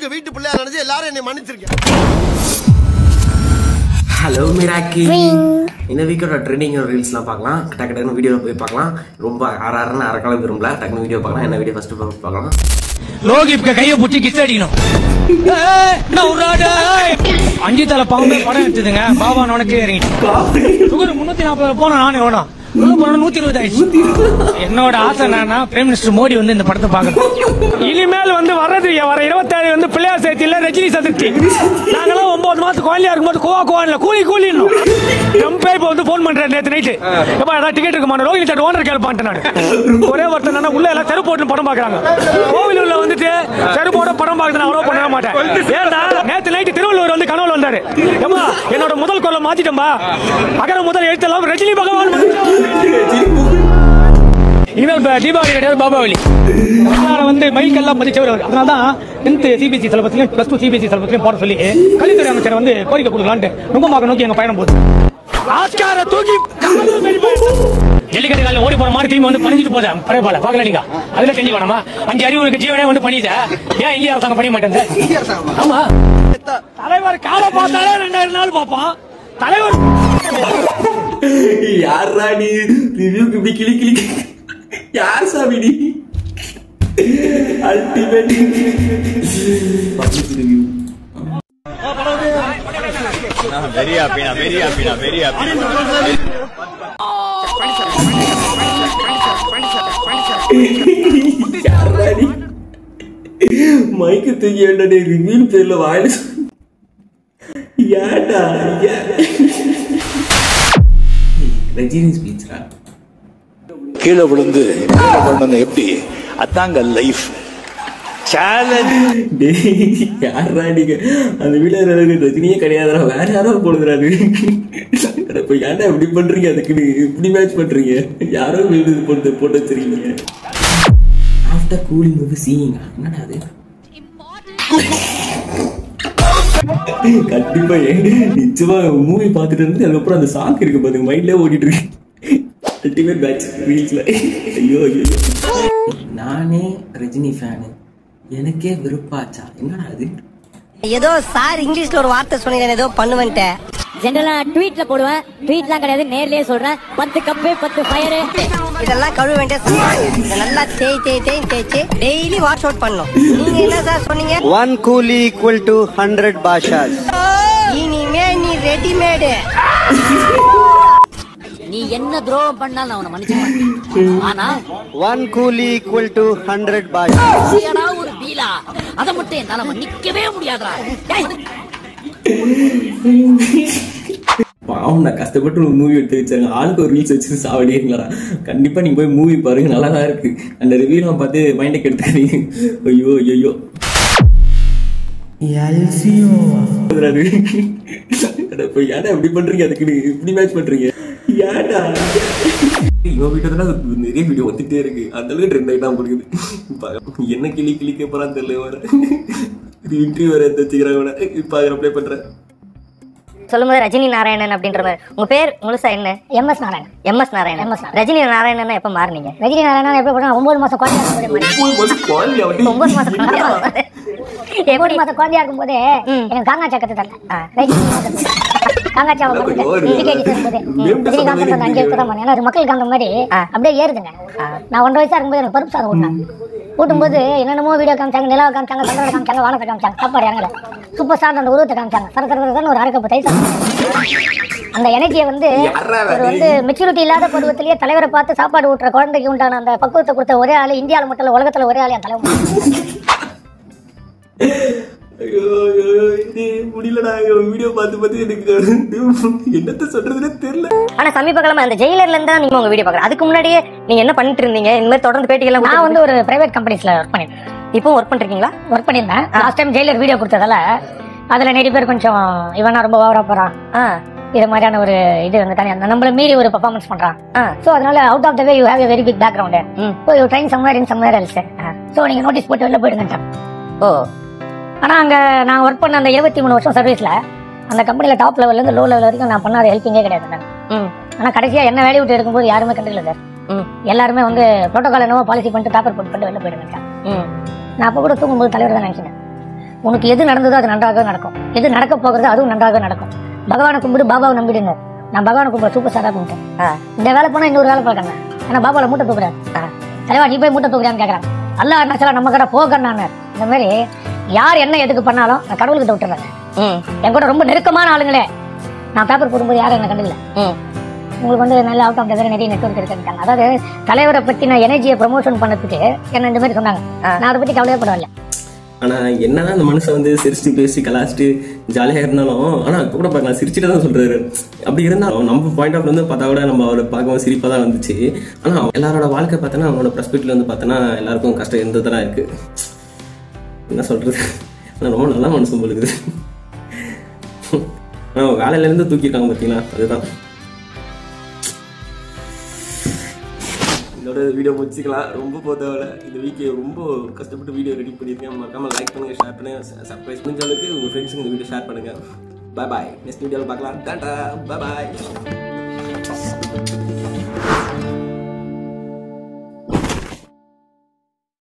உங்க வீட்டு பிள்ளையா நினைச்சு எல்லாரும் என்னை மன்னிச்சிருக்கேன். ஹலோ மிராக்கி, இந்த வீக்கோட ட்ரெண்டிங் ரீல்ஸ்லாம் பார்க்கலாம். டக்குனு வீடியோ போய் பார்க்கலாம். ரொம்ப ஆறாருன்னு அரைக்காலம் விரும்பல. டக்குனு வீடியோ பார்க்கலாம். என்ன வீடியோ ஃபர்ஸ்ட் பார்க்கலாம். லோகிப்க கையை புட்டி கிஸ் அடிக்கணும். 5 தலை பாம்பே படம் எடுத்துதுங்க. பாபா உனக்கு சுகர் 340 போனா நானே வேணும். 120 ஆயிடுச்சு. என்னோட ஆசை என்னன்னா பிரைம் மினிஸ்டர் மோடி வந்து இந்த படத்தை பார்க்கணும். இனிமேல் வந்து வர்றது வர 27 வந்து பிள்ளையார் சேர்த்தில ரஜினி சதுர்த்தி. நாங்களாம் 9 மாசத்துக்கு குழந்தையா இருக்கும்போது கோவா கூலி கூலின்னு ரொம்ப இப்ப வந்து போன் பண்றேன். நேற்று நைட்டு எப்ப ஏதாவது டிக்கெட் இருக்க மாட்டேன். ரோஹினி சார் ஓனர் கேள்பான்ட்டு நான் ஒரே ஒருத்தர் உள்ள எல்லாம் செருப்பு போட்டு படம் பாக்குறாங்க. கோவிலூர்ல வந்துட்டு செருப்போட படம் பார்த்து நான் அவ்வளவு பண்ணவே மாட்டேன். ஏன்னா நேற்று நைட்டு திருவள்ளூர் வந்து கனவுல வந்தாரு. ஏமா என்னோட முதல் குரலை மாத்திட்டோம்பா. அகர முதல் எழுத்தெல்லாம் ரஜினி பகவான். இனிமேல் தீபாவளி கிடையாது, பாபாவளி. வந்து மைக்கெல்லாம் பதிச்சவர். அதனாலதான் 10th சிபிஎஸ்சி சிலபஸ்லயும் +2 சிபிஎஸ்சி சிலபஸ்லயும் போட சொல்லி கல்வித்துறை அமைச்சர் வந்து கோரிக்கை கொடுக்கலான்ட்டு நுங்கம்பாக்கம் நோக்கி எங்க பயணம் போகுது. ஆஸ்கார தூக்கி ஜல்லிக்கட்டு காலையில் ஓடி போற மாதிரி திரும்பி வந்து பணிஞ்சிட்டு போதேன். பரவாயில்ல பாக்கல நீங்க அதுல செஞ்சு வேணாமா? 5 அறிவுக்கு ஜீவனே வந்து பண்ணிட்ட. ஏன் இந்திய அரசாங்கம் பண்ண மாட்டேன்? ஆமா தலைவர் காலை பார்த்தாலே 2000 நாள் பார்ப்பான் தலைவர். யாரா நீ ரிவ்யூக்கு இப்படி கிளி கிளி? யார் சாமி நீ? Ultimate public review. very happy. யாரா நீ? மைக்கு தூக்கி வேண்டாடே ரிவ்யூ பேர்ல வாயில. யாடா ரஜினி ஸ்பீச்சா? கீழே விழுந்து பண்ணணும் எப்படி? அதாங்க லைஃப் சேலஞ்ச். யாரா நீங்க? அந்த வீட்டுல ரஜினியே கிடையாதுடா, வேற யாரோ போடுறாரு. இப்ப ஏன்டா இப்படி பண்றீங்க? அதுக்கு இப்படி மேட்ச் பண்றீங்க. யாரோ வீடு போட்டு வச்சிருக்கீங்க. ஆஃப்டர் கூலிங் வந்து சீயிங் என்னடா அது? கண்டிப்பா நிச்சயமா மூவி பார்த்துட்டு இருந்து அதுக்கப்புறம் அந்த சாங் இருக்கு பாருங்க மைண்ட்ல ஓடிட்டு இருக்கு. அல்டிமேட் பேட்ச் ரீல்ஸ்ல. ஐயோ நானே ரஜினி ஃபேனு, எனக்கே விருப்பாச்சா? என்னடா அது? ஏதோ சார் இங்கிலீஷ்ல ஒரு வார்த்தை சொன்னீங்க, ஏதோ பண்ணுவேன்ட்டு. ஜெனரலா ட்வீட்ல போடுவேன். ட்வீட்லாம் கிடையாது, நேர்லயே சொல்றேன். 10 கப்பு 10 ஃபயர் இதெல்லாம் கழுவ வேண்டிய நல்லா தேய்ச்சி டெய்லி வாஷ் அவுட் பண்ணும். நீங்க என்ன சார் சொன்னீங்க? 1 கூலி ஈக்குவல் டு 100 பாஷாஸ். இனிமே நீ ரெடிமேடு. நீ என்ன துரோகம் பண்ணாலும் நான் உன்னை மன்னிச்சுக்கிறேன். ஆனா 1 கூலி ஈக்குவல் டு 100 பாஷாஸ். ஒரு பீலா அத மட்டும் என்னால மன்னிக்கவே முடியாதுடா. பாவம், நான் கஷ்டப்பட்டு ஒரு மூவி எடுத்து வச்சாங்க. ஆளுக்கு ஒரு ரீல்ஸ் வச்சு சாவடிங்களா? கண்டிப்பா நீங்க போய் மூவி பாருங்க, நல்லாதான் இருக்கு. அந்த ரிவ்யூலாம் பார்த்து மைண்டை கெடுத்துக்காதீங்க. ஐயோ ஐயோ ஏடா இப்படி பண்றீங்க? அதுக்கு இப்படி மேட்ச் பண்றீங்க ஏடா? இவன் வீட்டுல நிறைய வீடியோ வந்துட்டே இருக்கு. அந்த அளவுக்கு ட்ரெண்ட் ஆகிட்டான் கொடுக்குது. என்ன கிளிக்க போறான்னு தெரியல. வர இன்டர்வியூ வர எடுத்து வச்சுக்கிறாங்க. இப்ப அப்ளை பண்றேன். சொல்லும்போது ரஜினி நாராயணன் அப்படின்ற மாதிரி. உங்க பேர் முழுசா என்ன? MS நாராயணன். MS நாராயணன். ரஜினி நாராயணன் எப்ப மாறினீங்க? ரஜினி நாராயணன் எப்ப போனா 9 மாசம் குழந்தையா இருக்கும்போது 9 மாசம் குழந்தையா இருக்கும்போது எனக்கு காங்காச்சா கத்து தரல. காங்காச்சாவை மக்களுக்கு அந்த மாதிரி அப்படியே ஏறுதுங்க. நான் 1 வயசா இருக்கும்போது எனக்கு பருப்பு சாதம் ஊட்டினேன். ஊட்டும்போது என்னென்னமோ வீடியோ காமிச்சாங்க, நிலவை காமிச்சாங்க, சந்திரனை காமிச்சாங்க, வானத்தை காமிச்சாங்க, சாப்பாடு இறங்கல. சூப்பர் ஸ்டார் அந்த உருவத்தை காமிச்சாங்க. சரசரன்னு ஒரு அரைக்கப்பு தை அந்த எனர்ஜியை வந்து ஒரு வந்து மெச்சூரிட்டி இல்லாத பருவத்திலேயே தலைவரை பார்த்து சாப்பாடு ஊட்டுற குழந்தைக்கு உண்டான அந்த பக்குவத்தை கொடுத்த ஒரே ஆளு இந்தியாவில் மட்டும் இல்ல, உலகத்துல ஒரே ஆளு என் தலைவர். முடியலடா வீடியோ பார்த்து எனக்கு என்னத்த சொல்றதுன்னு தெரியல. ஆனா சமீப காலமா அந்த ஜெயிலர்ல இருந்தா நீங்க உங்க வீடியோ பாக்குறேன். அதுக்கு முன்னாடியே நீங்க என்ன பண்ணிட்டு இருந்தீங்க? இந்த மாதிரி தொடர்ந்து பேட்டிகள். நான் வந்து ஒரு பிரைவேட் கம்பெனிஸ்ல ஒர்க் பண்ணிட்டேன். இப்போ ஒர்க் பண்றீங்களா? ஒர்க் பண்ணியிருந்தேன். லாஸ்ட் டைம் ஜெயிலர் வீடியோ கொடுத்ததால அதுல நிறைய பேர் கொஞ்சம் இவனா ரொம்ப ஓவரா போறான், இது மாதிரியான ஒரு இது வந்து தனியா நம்மள மீறி ஒரு பெர்ஃபார்மன்ஸ் பண்றான். சோ அதனால out of the way you have a very big background. So you trying somewhere in somewhere else. So நீங்க நோட்டீஸ் போட்டு வெளில போயிடுங்க. ஓ. ஆனா அங்க நான் ஒர்க் பண்ண அந்த 23 வருஷம் சர்வீஸ்ல அந்த கம்பெனில டாப் லெவல்ல இருந்து லோ லெவல் வரைக்கும் நான் பண்ணாத ஹெல்ப்பிங்கே கிடையாது. ஆனா கடைசியா என்ன வேலையை விட்டு எடுக்கும்போது யாருமே கண்டுக்கல சார். எல்லாருமே வந்து புரோட்டோகால் என்னவோ பாலிசி பண்ணிட்டு பேப்பர் போட்டு வெளில போயிடுங்க. நான் அப்ப கூட தூங்கும்போது தலைவர் தான் நினைச்சேன். உனக்கு எது நடந்ததோ அது நன்றாக நடக்கும், எது நடக்க போகிறதோ அதுவும் நன்றாக நடக்கும். பகவானை கும்பிடு, பாபாவை நம்பிடுங்க. நான் பகவானை கும்பிட சூப்பர் ஸ்டாரா கும்பிட்டேன். இந்த வேலை போனா இன்னொரு வேலை பார்க்கங்க. ஆனா பாபாவில் மூட்டை தூக்குறாரு. தலைவா நீ போய் மூட்டை தூக்குறான்னு கேட்கறாங்க. அல்ல அண்ணாச்சலா நம்ம கடை போகண்ணான்னு. இந்த மாதிரி யார் என்ன எதுக்கு பண்ணாலும் நான் கடவுள்கிட்ட விட்டுறேன். என் கூட ரொம்ப நெருக்கமான ஆளுங்களே நான் பேப்பர் போடும்போது யாரும் என்ன கண்டுக்கல. உங்களுக்கு வந்து நல்ல அவுட் ஆஃப் டெதர் நிறைய நெட்வொர்க் இருக்குன்னு. அதாவது தலைவரை பத்தி நான் எனர்ஜியை ப்ரமோஷன் பண்ணதுக்கு என்ன இந்த மாதிரி சொன்னாங்க. நான் அதை பத்தி கவலையே படவில்லை. ஆனா என்னதான் அந்த மனுஷன் வந்து சிரிச்சுட்டு பேசி கலாச்சிட்டு ஜாலியா இருந்தாலும், ஆனா இப்ப கூட பாக்கலாம் சிரிச்சுட்டு தான் சொல்றாரு. அப்படி இருந்தாலும் நம்ம பாயிண்ட் ஆஃப் வந்து பார்த்தா கூட நம்ம அவரை பார்க்கவும் சிரிப்பா தான் வந்துச்சு. ஆனா எல்லாரோட வாழ்க்கை பார்த்தோன்னா அவனோட பெர்ஸ்பெக்டிவ்ல வந்து பார்த்தோன்னா எல்லாருக்கும் கஷ்டம் இருந்ததுதான் இருக்கு. என்ன சொல்றது, ஆனா ரொம்ப நல்லா மனுஷன் போலுக்குது. ஆனா வேலையில இருந்து தூக்கிட்டாங்க பாத்தீங்களா, அதுதான். இதோட வீடியோ முடிச்சுக்கலாம். ரொம்ப போதவரை இந்த வீக்கே ரொம்ப கஷ்டப்பட்டு வீடியோ ரெடி பண்ணியிருக்கேன். மறக்காம லைக் பண்ணுங்க, ஷேர் பண்ணுங்க, சர்ப்ரைஸ் முடிஞ்ச அளவுக்கு உங்க ஃப்ரெண்ட்ஸுங்க இந்த வீடியோ ஷேர் பண்ணுங்க. பாய் பாய். நெக்ஸ்ட் வீடியோவில் பார்க்கலாம். டாடா பாய் பாய்.